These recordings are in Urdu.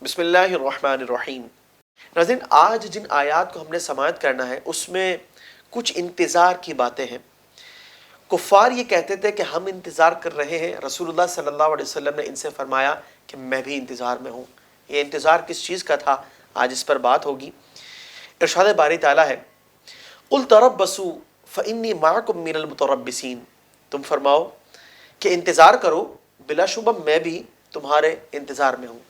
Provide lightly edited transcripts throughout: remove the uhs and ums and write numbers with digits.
بسم اللہ الرحمن الرحیم۔ ناظرین، آج جن آیات کو ہم نے سماعت کرنا ہے اس میں کچھ انتظار کی باتیں ہیں۔ کفار یہ کہتے تھے کہ ہم انتظار کر رہے ہیں، رسول اللہ صلی اللہ علیہ وسلم نے ان سے فرمایا کہ میں بھی انتظار میں ہوں۔ یہ انتظار کس چیز کا تھا، آج اس پر بات ہوگی۔ ارشاد باری تعالیٰ ہے قُلْ تَرَبَّصُوا فَإِنِّي مَعَكُم مِّنَ الْمُتَرَبِّصِينَ، تم فرماؤ کہ انتظار کرو، بلا شبہ میں بھی تمہارے انتظار میں ہوں۔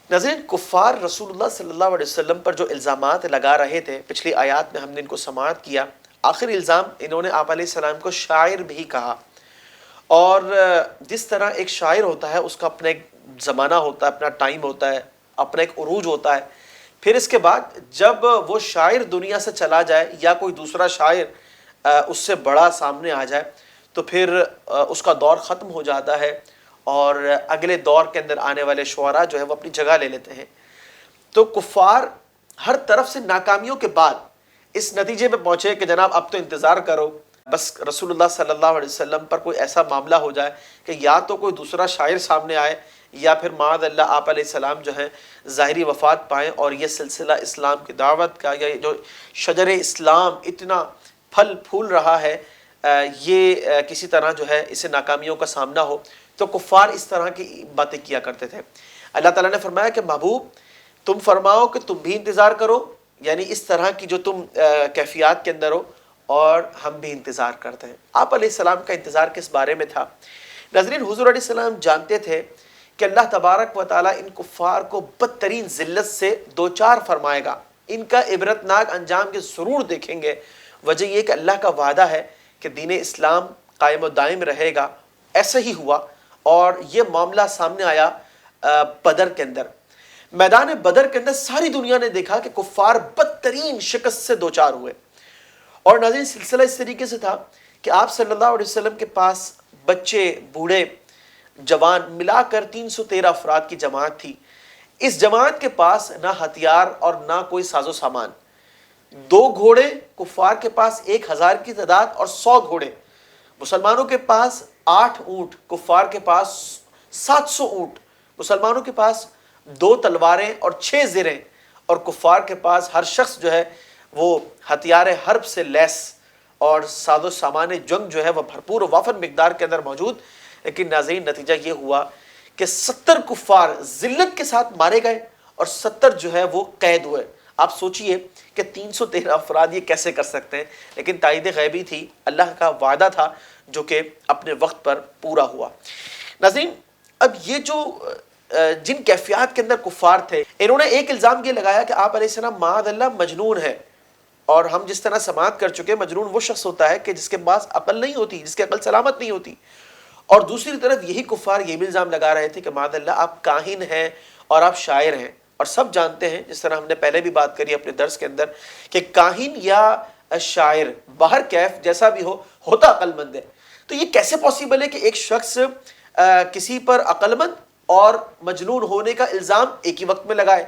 ناظرین، کفار رسول اللہ صلی اللہ علیہ وسلم پر جو الزامات لگا رہے تھے، پچھلی آیات میں ہم نے ان کو سماعت کیا۔ آخر الزام انہوں نے آپ علیہ السلام کو شاعر بھی کہا، اور جس طرح ایک شاعر ہوتا ہے اس کا اپنا ایک زمانہ ہوتا ہے، اپنا ٹائم ہوتا ہے، اپنا ایک عروج ہوتا ہے، پھر اس کے بعد جب وہ شاعر دنیا سے چلا جائے یا کوئی دوسرا شاعر اس سے بڑا سامنے آ جائے تو پھر اس کا دور ختم ہو جاتا ہے اور اگلے دور کے اندر آنے والے شعراء جو ہے وہ اپنی جگہ لے لیتے ہیں۔ تو کفار ہر طرف سے ناکامیوں کے بعد اس نتیجے پہ پہنچے کہ جناب اب تو انتظار کرو، بس رسول اللہ صلی اللہ علیہ وسلم پر کوئی ایسا معاملہ ہو جائے کہ یا تو کوئی دوسرا شاعر سامنے آئے یا پھر معاذ اللہ آپ علیہ السلام جو ہیں ظاہری وفات پائیں، اور یہ سلسلہ اسلام کی دعوت کا یا جو شجر اسلام اتنا پھل پھول رہا ہے یہ کسی طرح جو ہے اسے ناکامیوں کا سامنا ہو۔ تو کفار اس طرح کی باتیں کیا کرتے تھے۔ اللہ تعالیٰ نے فرمایا کہ محبوب تم فرماؤ کہ تم بھی انتظار کرو، یعنی اس طرح کی جو تم کیفیات کے اندر ہو، اور ہم بھی انتظار کرتے ہیں۔ آپ علیہ السلام کا انتظار کس بارے میں تھا؟ ناظرین، حضور علیہ السلام جانتے تھے کہ اللہ تبارک و تعالیٰ ان کفار کو بدترین ذلت سے دوچار فرمائے گا، ان کا عبرتناک انجام کے ضرور دیکھیں گے۔ وجہ یہ کہ اللہ کا وعدہ ہے کہ دین اسلام قائم و دائم رہے گا۔ ایسا ہی ہوا، اور یہ معاملہ سامنے آیا بدر کے اندر۔ میدان بدر کے اندر ساری دنیا نے دیکھا کہ کفار بدترین شکست سے دوچار ہوئے، اور ناظرین سلسلہ اس طریقے سے تھا کہ آپ صلی اللہ علیہ وسلم کے پاس بچے، بوڑھے، جوان ملا کر 313 افراد کی جماعت تھی۔ اس جماعت کے پاس نہ ہتھیار اور نہ کوئی ساز و سامان۔ 2 گھوڑے، کفار کے پاس 1000 کی تعداد اور 100 گھوڑے، مسلمانوں کے پاس 8 اونٹ، کفار کے پاس 700 اونٹ، مسلمانوں کے پاس 2 تلواریں اور 6 زریں، اور کفار کے پاس ہر شخص جو ہے وہ ہتھیار حرب سے لیس اور ساز و سامان جنگ جو ہے وہ بھرپور و وافر مقدار کے اندر موجود۔ لیکن ناظرین نتیجہ یہ ہوا کہ 70 کفار ذلت کے ساتھ مارے گئے اور 70 جو ہے وہ قید ہوئے۔ آپ سوچئے کہ 313 افراد یہ کیسے کر سکتے ہیں، لیکن تائید غیبی تھی، اللہ کا وعدہ تھا جو کہ اپنے وقت پر پورا ہوا۔ ناظرین، اب یہ جو جن کیفیات کے اندر کفار تھے، انہوں نے ایک الزام یہ لگایا کہ آپ علیہ السلام معاذ اللہ مجنون ہے، اور ہم جس طرح سماعت کر چکے مجنون وہ شخص ہوتا ہے کہ جس کے پاس عقل نہیں ہوتی، جس کی عقل سلامت نہیں ہوتی۔ اور دوسری طرف یہی کفار یہ بھی الزام لگا رہے تھے کہ معاذ اللہ آپ کاہن ہیں اور آپ شاعر ہیں، اور سب جانتے ہیں جس طرح ہم نے پہلے بھی بات کری اپنے درس کے اندر کہ کاہن یا شاعر باہر کیف جیسا بھی ہو ہوتا عقل مند ہے۔ تو یہ کیسے پاسبل ہے کہ ایک شخص کسی پر عقل مند اور مجنون ہونے کا الزام ایک ہی وقت میں لگائے؟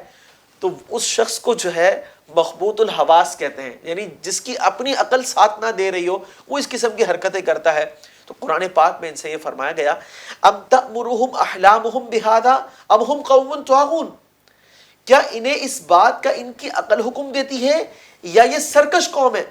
تو اس شخص کو جو ہے مخبوط الحواس کہتے ہیں، یعنی جس کی اپنی عقل ساتھ نہ دے رہی ہو وہ اس قسم کی حرکتیں کرتا ہے۔ تو قرآن پاک میں ان سے یہ فرمایا گیا ام تأمرهم احلامهم بهذا ام هم قوم طاغون، کیا انہیں اس بات کا ان کی عقل حکم دیتی ہے یا یہ سرکش قوم ہے؟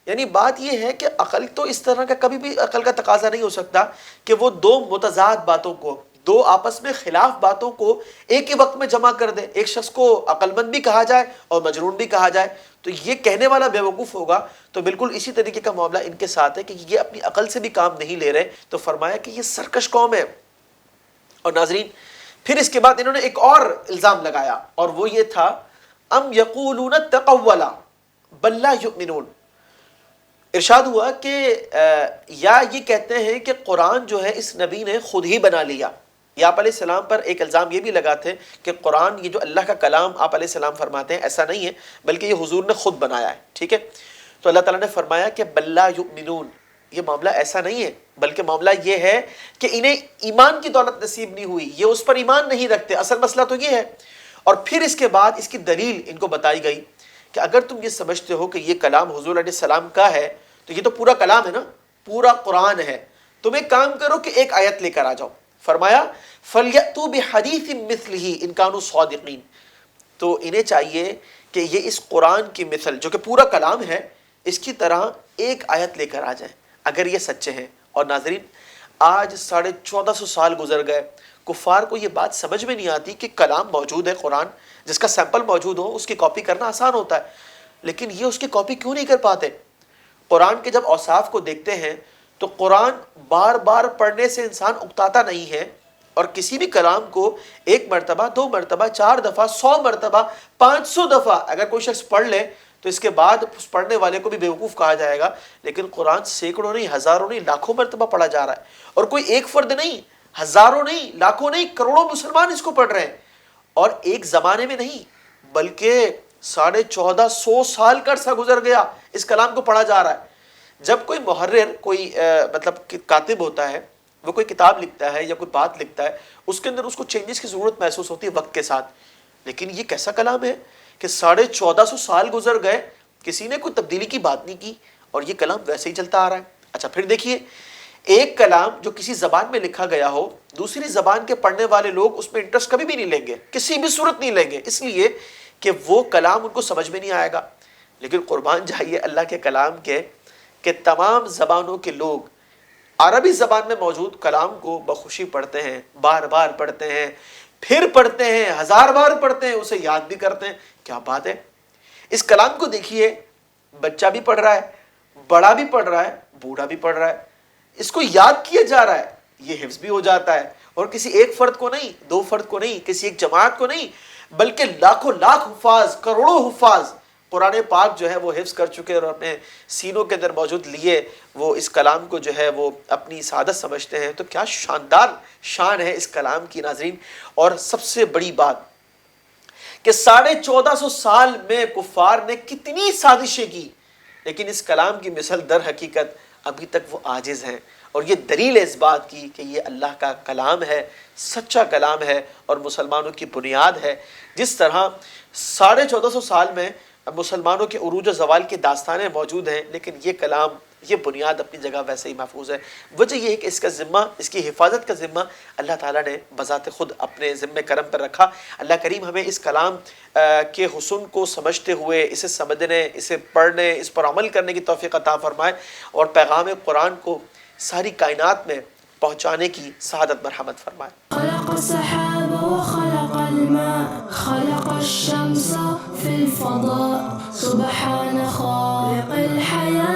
یعنی بات یہ ہے کہ عقل تو اس طرح کا کبھی بھی عقل کا تقاضا نہیں ہو سکتا کہ وہ 2 متضاد باتوں کو، 2 آپس میں خلاف باتوں کو ایک ہی وقت میں جمع کر دے، ایک شخص کو عقل مند بھی کہا جائے اور مجنون بھی کہا جائے۔ تو یہ کہنے والا بے وقوف ہوگا۔ تو بالکل اسی طریقے کا معاملہ ان کے ساتھ ہے کہ یہ اپنی عقل سے بھی کام نہیں لے رہے، تو فرمایا کہ یہ سرکش قوم ہے۔ اور ناظرین پھر اس کے بعد انہوں نے ایک اور الزام لگایا، اور وہ یہ تھا ام یقولون تقولا بل لا یؤمنون۔ ارشاد ہوا کہ یا یہ کہتے ہیں کہ قرآن جو ہے اس نبی نے خود ہی بنا لیا۔ یا آپ علیہ السلام پر ایک الزام یہ بھی لگاتے ہیں کہ قرآن یہ جو اللہ کا کلام آپ علیہ السلام فرماتے ہیں ایسا نہیں ہے، بلکہ یہ حضور نے خود بنایا ہے، ٹھیک ہے؟ تو اللہ تعالیٰ نے فرمایا کہ بل لا یؤمنون، یہ معاملہ ایسا نہیں ہے، بلکہ معاملہ یہ ہے کہ انہیں ایمان کی دولت نصیب نہیں ہوئی، یہ اس پر ایمان نہیں رکھتے، اصل مسئلہ تو یہ ہے۔ اور پھر اس کے بعد اس کی دلیل ان کو بتائی گئی کہ اگر تم یہ سمجھتے ہو کہ یہ کلام حضور علیہ السلام کا ہے تو یہ تو پورا کلام ہے نا، پورا قرآن ہے، تم ایک کام کرو کہ ایک آیت لے کر آ جاؤ۔ فرمایا فَلْيَأْتُوا بِحَدِيثٍ مِثْلِهِ إِن كَانُوا صَادِقِينَ، تو انہیں چاہیے کہ یہ اس قرآن کی مثل جو کہ پورا کلام ہے اس کی طرح ایک آیت لے کر آ جائیں اگر یہ سچے ہیں۔ اور ناظرین آج 1450 سال گزر گئے، کفار کو یہ بات سمجھ میں نہیں آتی کہ کلام موجود ہے، قرآن جس کا سیمپل موجود ہو اس کی کاپی کرنا آسان ہوتا ہے، لیکن یہ اس کی کاپی کیوں نہیں کر پاتے؟ قرآن کے جب اوصاف کو دیکھتے ہیں تو قرآن بار بار پڑھنے سے انسان اکتاتا نہیں ہے، اور کسی بھی کلام کو ایک مرتبہ، 2 مرتبہ، 4 دفعہ، 100 مرتبہ، 500 دفعہ اگر کوئی شخص پڑھ لے تو اس کے بعد اس پڑھنے والے کو بھی بیوقوف کہا جائے گا، لیکن قرآن سینکڑوں نہیں، ہزاروں نہیں، لاکھوں مرتبہ پڑھا جا رہا ہے، اور کوئی ایک فرد نہیں، ہزاروں نہیں، لاکھوں نہیں، کروڑوں مسلمان اس کو پڑھ رہے ہیں، اور ایک زمانے میں نہیں بلکہ 1450 سال کا عرصہ گزر گیا اس کلام کو پڑھا جا رہا ہے۔ جب کوئی محرر، کوئی کاتب ہوتا ہے، وہ کوئی کتاب لکھتا ہے یا کوئی بات لکھتا ہے، اس کے اندر اس کو چینجز کی ضرورت محسوس ہوتی ہے وقت کے ساتھ، لیکن یہ کیسا کلام ہے کہ 1450 سال گزر گئے، کسی نے کوئی تبدیلی کی بات نہیں کی، اور یہ کلام ویسے ہی چلتا آ رہا ہے۔ اچھا پھر دیکھیے، ایک کلام جو کسی زبان میں لکھا گیا ہو، دوسری زبان کے پڑھنے والے لوگ اس میں انٹرسٹ کبھی بھی نہیں لیں گے، کسی بھی صورت نہیں لیں گے، اس لیے کہ وہ کلام ان کو سمجھ میں نہیں آئے گا۔ لیکن قربان جائیے اللہ کے کلام کے کہ تمام زبانوں کے لوگ عربی زبان میں موجود کلام کو بخوشی پڑھتے ہیں، بار بار پڑھتے ہیں، پھر پڑھتے ہیں، 1000 بار پڑھتے ہیں، اسے یاد بھی کرتے ہیں۔ کیا بات ہے! اس کلام کو دیکھیے، بچہ بھی پڑھ رہا ہے، بڑا بھی پڑھ رہا ہے، بوڑھا بھی پڑھ رہا ہے، اس کو یاد کیا جا رہا ہے، یہ حفظ بھی ہو جاتا ہے، اور کسی ایک فرد کو نہیں، 2 فرد کو نہیں، کسی ایک جماعت کو نہیں، بلکہ لاکھوں لاکھ حفاظ، کروڑوں حفاظ قرآن پاک جو ہے وہ حفظ کر چکے اور اپنے سینوں کے اندر موجود لیے وہ اس کلام کو جو ہے وہ اپنی سعادت سمجھتے ہیں۔ تو کیا شاندار شان ہے اس کلام کی ناظرین۔ اور سب سے بڑی بات کہ 1450 سال میں کفار نے کتنی سازشیں کی، لیکن اس کلام کی مثل در حقیقت ابھی تک وہ عاجز ہیں، اور یہ دلیل ہے اس بات کی کہ یہ اللہ کا کلام ہے، سچا کلام ہے، اور مسلمانوں کی بنیاد ہے۔ جس طرح 1450 سال میں مسلمانوں کے عروج و زوال کی داستانیں موجود ہیں، لیکن یہ کلام، یہ بنیاد اپنی جگہ ویسے ہی محفوظ ہے۔ وجہ یہ ہے کہ اس کا ذمہ، اس کی حفاظت کا ذمہ اللہ تعالیٰ نے بذات خود اپنے ذمہ کرم پر رکھا۔ اللہ کریم ہمیں اس کلام کے حسن کو سمجھتے ہوئے اسے سمجھنے، اسے پڑھنے، اس پر عمل کرنے کی توفیق عطا فرمائے، اور پیغام قرآن کو ساری کائنات میں پہنچانے کی سعادت مرحمت فرمائے۔ خلق السحاب وخلق الماء خلق الشمس في الفضاء سبحان خالق